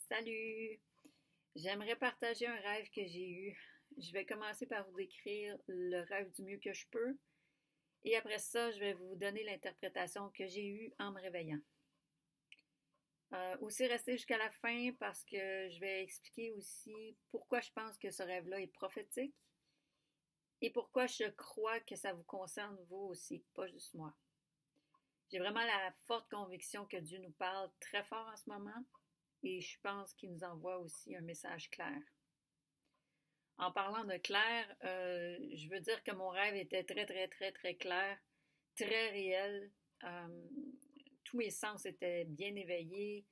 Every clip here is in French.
Salut! J'aimerais partager un rêve que j'ai eu. Je vais commencer par vous décrire le rêve du mieux que je peux et après ça, je vais vous donner l'interprétation que j'ai eue en me réveillant. Aussi restez jusqu'à la fin parce que je vais expliquer aussi pourquoi je pense que ce rêve-là est prophétique et pourquoi je crois que ça vous concerne vous aussi, pas juste moi. J'ai vraiment la forte conviction que Dieu nous parle très fort en ce moment et je pense qu'il nous envoie aussi un message clair. En parlant de clair, je veux dire que mon rêve était très, très, très, très clair, très réel. Euh, Tous mes sens étaient bien éveillés,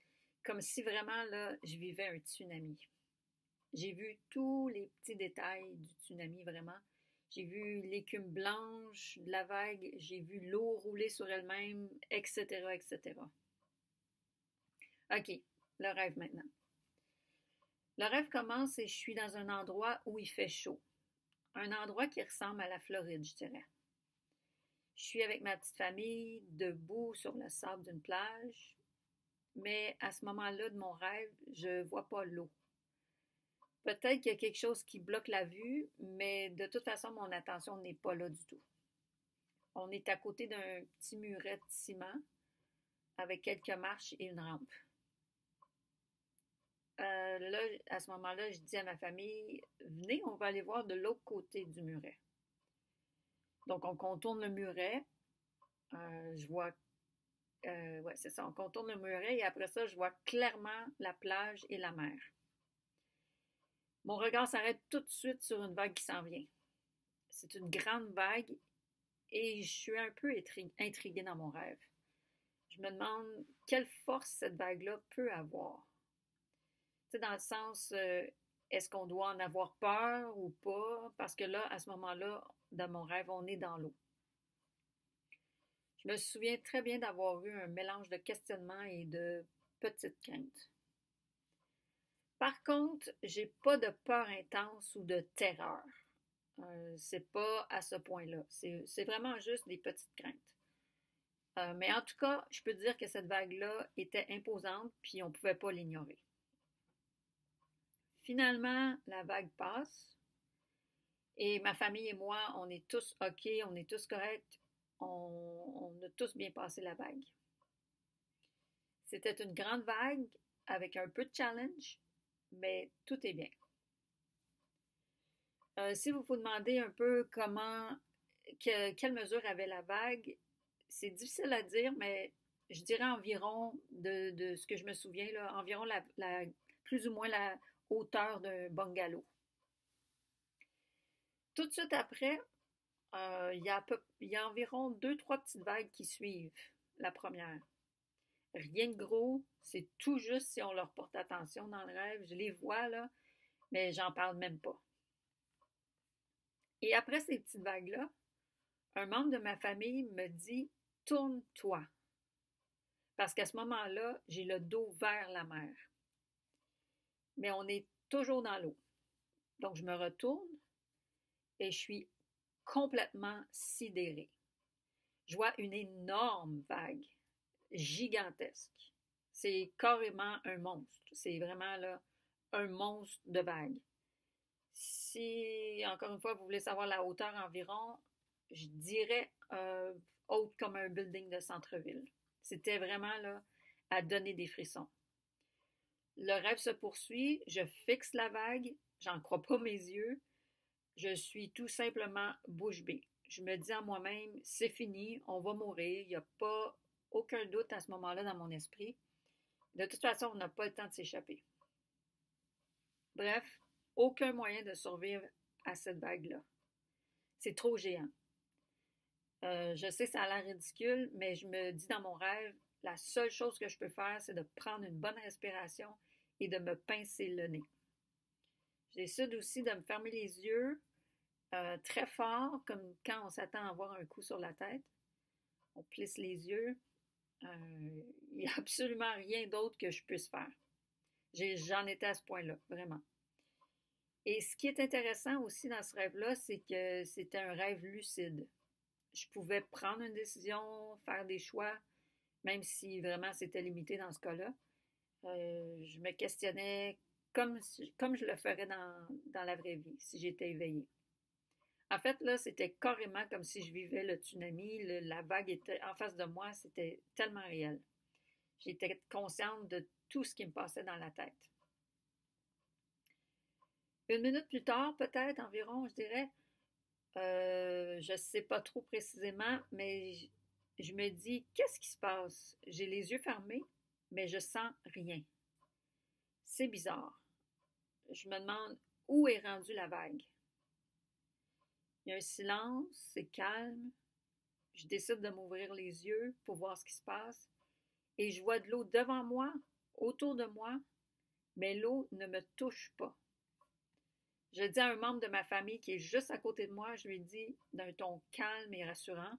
comme si vraiment, là, je vivais un tsunami. J'ai vu tous les petits détails du tsunami, vraiment. J'ai vu l'écume blanche de la vague, j'ai vu l'eau rouler sur elle-même, etc., etc. OK, le rêve maintenant. Le rêve commence et je suis dans un endroit où il fait chaud. Un endroit qui ressemble à la Floride, je dirais. Je suis avec ma petite famille, debout sur le sable d'une plage, mais à ce moment-là de mon rêve, je vois pas l'eau. Peut-être qu'il y a quelque chose qui bloque la vue, mais de toute façon, mon attention n'est pas là du tout. On est à côté d'un petit muret de ciment avec quelques marches et une rampe. Là, à ce moment-là, je dis à ma famille, venez, on va aller voir de l'autre côté du muret. Donc, on contourne le muret. Je vois, ouais, c'est ça, on contourne le muret et après ça, je vois clairement la plage et la mer. Mon regard s'arrête tout de suite sur une vague qui s'en vient. C'est une grande vague et je suis un peu intriguée dans mon rêve. Je me demande quelle force cette vague-là peut avoir. Tu sais, dans le sens, est-ce qu'on doit en avoir peur ou pas? Parce que là, à ce moment-là, dans mon rêve, on est dans l'eau. Je me souviens très bien d'avoir eu un mélange de questionnement et de petites craintes. Par contre, j'ai pas de peur intense ou de terreur. C'est pas à ce point-là. C'est vraiment juste des petites craintes. Mais en tout cas, je peux dire que cette vague-là était imposante, puis on pouvait pas l'ignorer. Finalement, la vague passe et ma famille et moi, on est tous OK, on est tous corrects, on a tous bien passé la vague. C'était une grande vague avec un peu de challenge, mais tout est bien. Si vous vous demandez un peu quelle mesure avait la vague, c'est difficile à dire, mais je dirais environ, de ce que je me souviens, là, environ plus ou moins la hauteur d'un bungalow. Tout de suite après, il y a environ deux, trois petites vagues qui suivent la première. Rien de gros, c'est tout juste si on leur porte attention dans le rêve. Je les vois là, mais j'en parle même pas. Et après ces petites vagues-là, un membre de ma famille me dit tourne-toi. Parce qu'à ce moment-là, j'ai le dos vers la mer. Mais on est toujours dans l'eau. Donc je me retourne et je suis complètement sidérée. Je vois une énorme vague, gigantesque. C'est carrément un monstre. C'est vraiment là un monstre de vague. Si, encore une fois, vous voulez savoir la hauteur environ, je dirais haute comme un building de centre-ville. C'était vraiment là à donner des frissons. Le rêve se poursuit, je fixe la vague, j'en crois pas mes yeux, je suis tout simplement bouche bée. Je me dis à moi-même, c'est fini, on va mourir, il n'y a pas aucun doute à ce moment-là dans mon esprit. De toute façon, on n'a pas le temps de s'échapper. Bref, aucun moyen de survivre à cette vague-là. C'est trop géant. Je sais, ça a l'air ridicule, mais je me dis dans mon rêve, la seule chose que je peux faire, c'est de prendre une bonne respiration et de me pincer le nez. Je décide aussi de me fermer les yeux très fort, comme quand on s'attend à avoir un coup sur la tête. On plisse les yeux. Il n'y a absolument rien d'autre que je puisse faire. J'en étais à ce point-là, vraiment. Et ce qui est intéressant aussi dans ce rêve-là, c'est que c'était un rêve lucide. Je pouvais prendre une décision, faire des choix, même si vraiment c'était limité dans ce cas-là. Je me questionnais comme je le ferais dans la vraie vie, si j'étais éveillée. En fait, là, c'était carrément comme si je vivais le tsunami, la vague était en face de moi, c'était tellement réel. J'étais consciente de tout ce qui me passait dans la tête. Une minute plus tard, peut-être environ, je dirais, je ne sais pas trop précisément, mais je me dis, qu'est-ce qui se passe? J'ai les yeux fermés, mais je sens rien. C'est bizarre. Je me demande où est rendue la vague. Il y a un silence, c'est calme. Je décide de m'ouvrir les yeux pour voir ce qui se passe. Et je vois de l'eau devant moi, autour de moi, mais l'eau ne me touche pas. Je dis à un membre de ma famille qui est juste à côté de moi, je lui dis d'un ton calme et rassurant,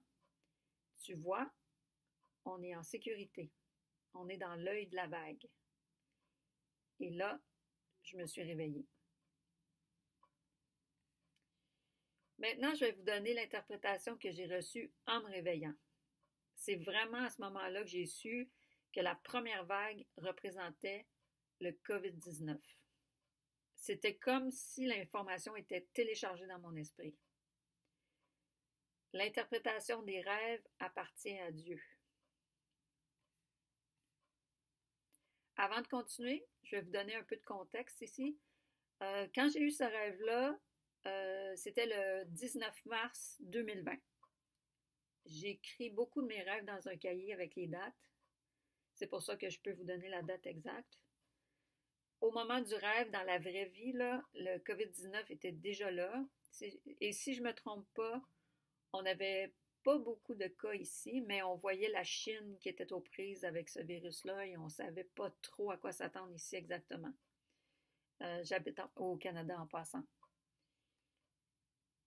tu vois, on est en sécurité. On est dans l'œil de la vague. Et là, je me suis réveillée. Maintenant, je vais vous donner l'interprétation que j'ai reçue en me réveillant. C'est vraiment à ce moment-là que j'ai su que la première vague représentait le COVID-19. C'était comme si l'information était téléchargée dans mon esprit. L'interprétation des rêves appartient à Dieu. Avant de continuer, je vais vous donner un peu de contexte ici. Quand j'ai eu ce rêve-là, c'était le 19 mars 2020. J'ai écrit beaucoup de mes rêves dans un cahier avec les dates. C'est pour ça que je peux vous donner la date exacte. Au moment du rêve, dans la vraie vie, là, le COVID-19 était déjà là. Et si je ne me trompe pas, on n'avait pas beaucoup de cas ici, mais on voyait la Chine qui était aux prises avec ce virus-là et on ne savait pas trop à quoi s'attendre ici exactement. J'habite au Canada en passant.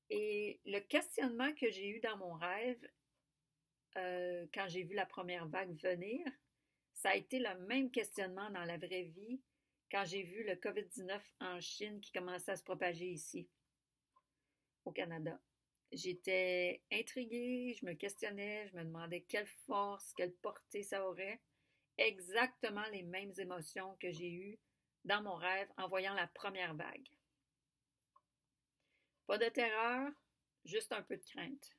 Et le questionnement que j'ai eu dans mon rêve, quand j'ai vu la première vague venir, ça a été le même questionnement dans la vraie vie quand j'ai vu le COVID-19 en Chine qui commençait à se propager ici, au Canada. J'étais intriguée, je me questionnais, je me demandais quelle force, quelle portée ça aurait. Exactement les mêmes émotions que j'ai eues dans mon rêve en voyant la première vague. Pas de terreur, juste un peu de crainte.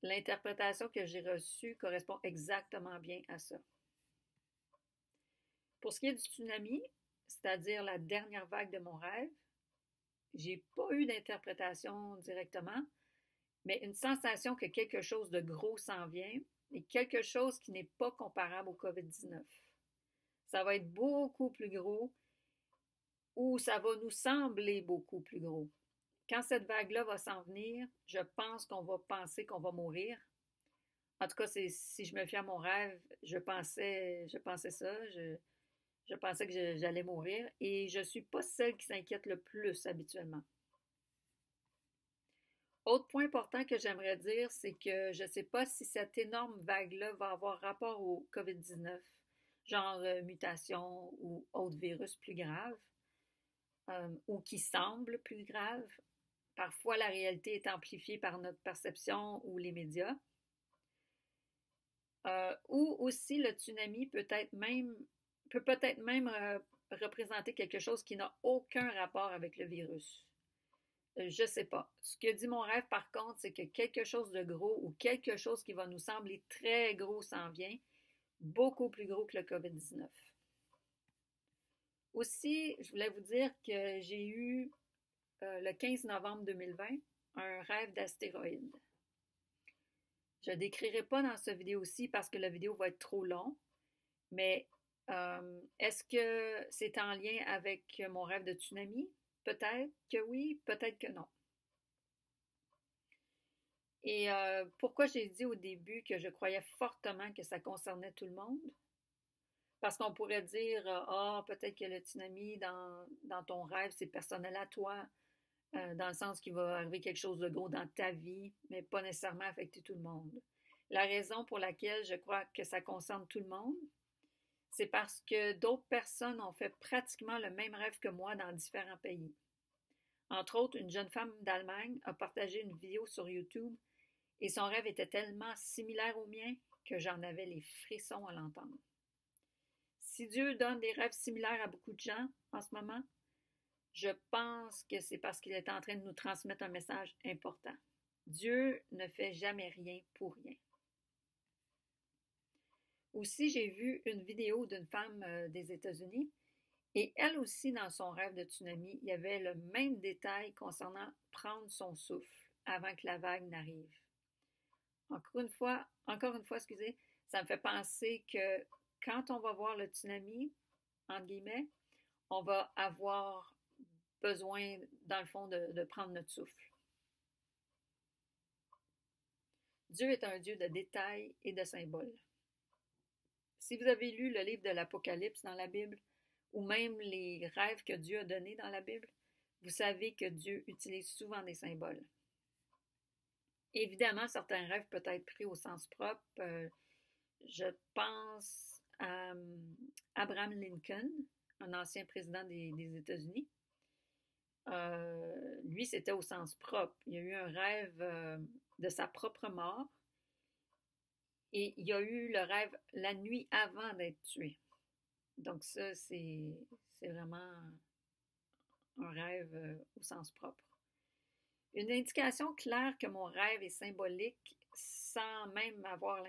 L'interprétation que j'ai reçue correspond exactement bien à ça. Pour ce qui est du tsunami, c'est-à-dire la dernière vague de mon rêve, j'ai pas eu d'interprétation directement, mais une sensation que quelque chose de gros s'en vient et quelque chose qui n'est pas comparable au COVID-19. Ça va être beaucoup plus gros ou ça va nous sembler beaucoup plus gros. Quand cette vague-là va s'en venir, je pense qu'on va penser qu'on va mourir. En tout cas, si je me fie à mon rêve, je pensais ça. Je pensais que j'allais mourir et je ne suis pas celle qui s'inquiète le plus habituellement. Autre point important que j'aimerais dire, c'est que je ne sais pas si cette énorme vague-là va avoir rapport au COVID-19, genre mutation ou autre virus plus grave, ou qui semble plus grave. Parfois, la réalité est amplifiée par notre perception ou les médias. Ou aussi, le tsunami peut peut-être même représenter quelque chose qui n'a aucun rapport avec le virus. Je ne sais pas. Ce que dit mon rêve, par contre, c'est que quelque chose de gros ou quelque chose qui va nous sembler très gros s'en vient, beaucoup plus gros que le COVID-19. Aussi, je voulais vous dire que j'ai eu, le 15 novembre 2020, un rêve d'astéroïde. Je ne décrirai pas dans cette vidéo-ci parce que la vidéo va être trop longue, mais est-ce que c'est en lien avec mon rêve de tsunami? Peut-être que oui, peut-être que non. Et pourquoi j'ai dit au début que je croyais fortement que ça concernait tout le monde? Parce qu'on pourrait dire, peut-être que le tsunami dans ton rêve, c'est personnel à toi, dans le sens qu'il va arriver quelque chose de gros dans ta vie, mais pas nécessairement affecter tout le monde. La raison pour laquelle je crois que ça concerne tout le monde, c'est parce que d'autres personnes ont fait pratiquement le même rêve que moi dans différents pays. Entre autres, une jeune femme d'Allemagne a partagé une vidéo sur YouTube et son rêve était tellement similaire au mien que j'en avais les frissons à l'entendre. Si Dieu donne des rêves similaires à beaucoup de gens en ce moment, je pense que c'est parce qu'il est en train de nous transmettre un message important. Dieu ne fait jamais rien pour rien. Aussi, j'ai vu une vidéo d'une femme des États-Unis et elle aussi, dans son rêve de tsunami, il y avait le même détail concernant prendre son souffle avant que la vague n'arrive. Encore une fois, excusez, ça me fait penser que quand on va voir le tsunami, entre guillemets, on va avoir besoin, dans le fond, de prendre notre souffle. Dieu est un Dieu de détails et de symboles. Si vous avez lu le livre de l'Apocalypse dans la Bible, ou même les rêves que Dieu a donnés dans la Bible, vous savez que Dieu utilise souvent des symboles. Évidemment, certains rêves peuvent être pris au sens propre. Je pense à Abraham Lincoln, un ancien président des États-Unis. Lui, c'était au sens propre. Il a eu un rêve de sa propre mort et il a eu le rêve la nuit avant d'être tué. Donc ça, c'est vraiment un rêve au sens propre. Une indication claire que mon rêve est symbolique, sans même avoir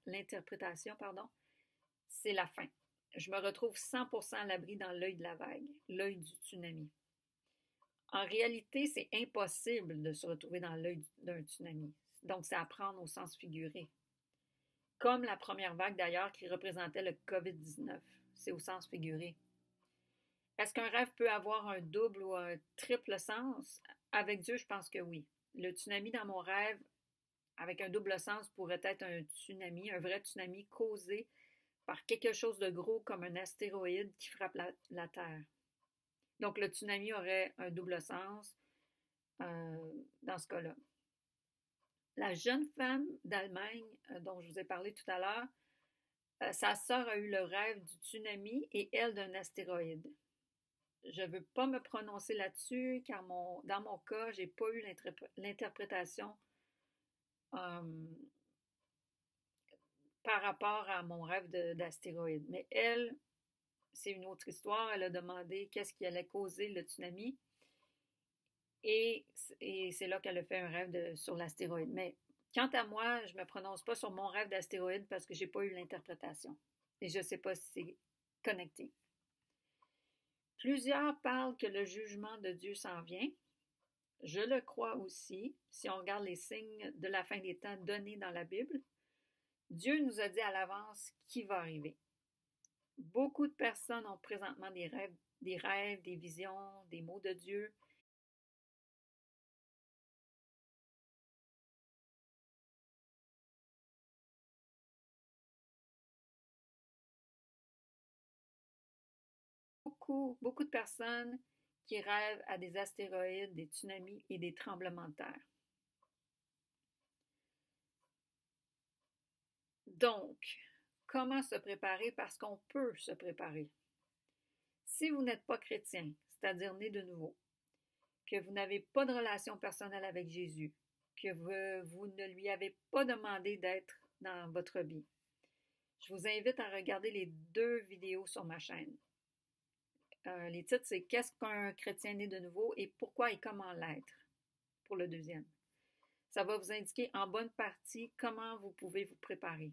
l'interprétation, c'est la fin. Je me retrouve 100% à l'abri dans l'œil de la vague, l'œil du tsunami. En réalité, c'est impossible de se retrouver dans l'œil d'un tsunami. Donc, c'est à prendre au sens figuré. Comme la première vague d'ailleurs qui représentait le COVID-19. C'est au sens figuré. Est-ce qu'un rêve peut avoir un double ou un triple sens? Avec Dieu, je pense que oui. Le tsunami dans mon rêve, avec un double sens, pourrait être un tsunami, un vrai tsunami causé par quelque chose de gros comme un astéroïde qui frappe la Terre. Donc, le tsunami aurait un double sens dans ce cas-là. La jeune femme d'Allemagne dont je vous ai parlé tout à l'heure, sa sœur a eu le rêve du tsunami et elle d'un astéroïde. Je ne veux pas me prononcer là-dessus car dans mon cas, je n'ai pas eu l'interprétation par rapport à mon rêve d'astéroïde. Mais elle, c'est une autre histoire. Elle a demandé qu'est-ce qui allait causer le tsunami. Et c'est là qu'elle a fait un rêve sur l'astéroïde. Mais quant à moi, je ne me prononce pas sur mon rêve d'astéroïde parce que je n'ai pas eu l'interprétation. Et je ne sais pas si c'est connecté. Plusieurs parlent que le jugement de Dieu s'en vient. Je le crois aussi, si on regarde les signes de la fin des temps donnés dans la Bible. Dieu nous a dit à l'avance qui va arriver. Beaucoup de personnes ont présentement des rêves, des visions, des mots de Dieu. Beaucoup de personnes qui rêvent à des astéroïdes, des tsunamis et des tremblements de terre. Donc, comment se préparer? Parce qu'on peut se préparer. Si vous n'êtes pas chrétien, c'est-à-dire né de nouveau, que vous n'avez pas de relation personnelle avec Jésus, que vous ne lui avez pas demandé d'être dans votre vie, je vous invite à regarder les 2 vidéos sur ma chaîne. Les titres, c'est Qu'est-ce qu'un chrétien né de nouveau et pourquoi et comment l'être pour le deuxième. Ça va vous indiquer en bonne partie comment vous pouvez vous préparer.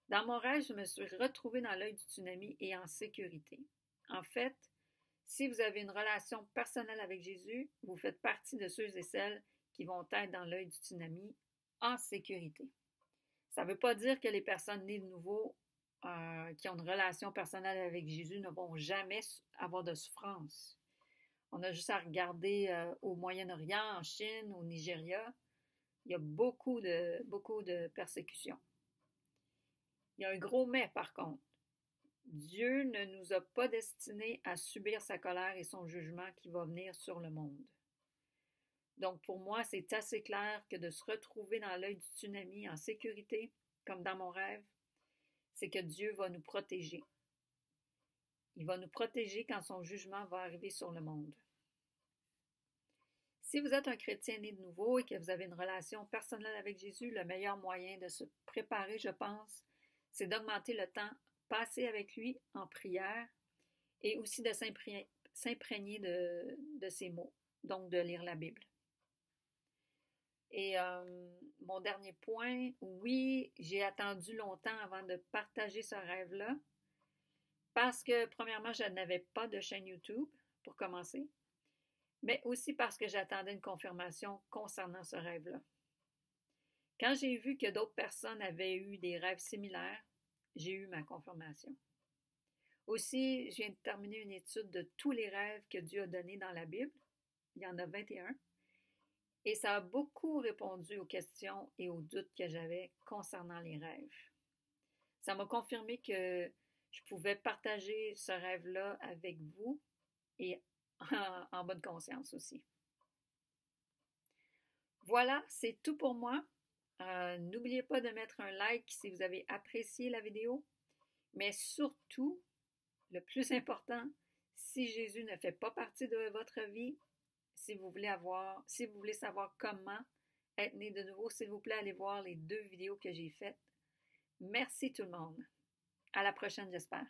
Dans mon rêve, je me suis retrouvée dans l'œil du tsunami et en sécurité. En fait, si vous avez une relation personnelle avec Jésus, vous faites partie de ceux et celles qui vont être dans l'œil du tsunami en sécurité. Ça ne veut pas dire que les personnes nées de nouveau qui ont une relation personnelle avec Jésus ne vont jamais avoir de souffrance. On a juste à regarder au Moyen-Orient, en Chine, au Nigeria. Il y a beaucoup de persécutions. Il y a un gros mais par contre. Dieu ne nous a pas destinés à subir sa colère et son jugement qui va venir sur le monde. Donc pour moi, c'est assez clair que de se retrouver dans l'œil du tsunami en sécurité, comme dans mon rêve, c'est que Dieu va nous protéger. Il va nous protéger quand son jugement va arriver sur le monde. Si vous êtes un chrétien né de nouveau et que vous avez une relation personnelle avec Jésus, le meilleur moyen de se préparer, je pense, c'est d'augmenter le temps passer avec lui en prière et aussi de s'imprégner de ses mots, donc de lire la Bible. Et mon dernier point, oui, j'ai attendu longtemps avant de partager ce rêve-là parce que, premièrement, je n'avais pas de chaîne YouTube pour commencer, mais aussi parce que j'attendais une confirmation concernant ce rêve-là. Quand j'ai vu que d'autres personnes avaient eu des rêves similaires, j'ai eu ma confirmation. Aussi, je viens de terminer une étude de tous les rêves que Dieu a donnés dans la Bible. Il y en a 21. Et ça a beaucoup répondu aux questions et aux doutes que j'avais concernant les rêves. Ça m'a confirmé que je pouvais partager ce rêve-là avec vous et en bonne conscience aussi. Voilà, c'est tout pour moi. N'oubliez pas de mettre un like si vous avez apprécié la vidéo, mais surtout, le plus important, si Jésus ne fait pas partie de votre vie, si vous voulez savoir comment être né de nouveau, s'il vous plaît, allez voir les 2 vidéos que j'ai faites. Merci tout le monde. À la prochaine, j'espère.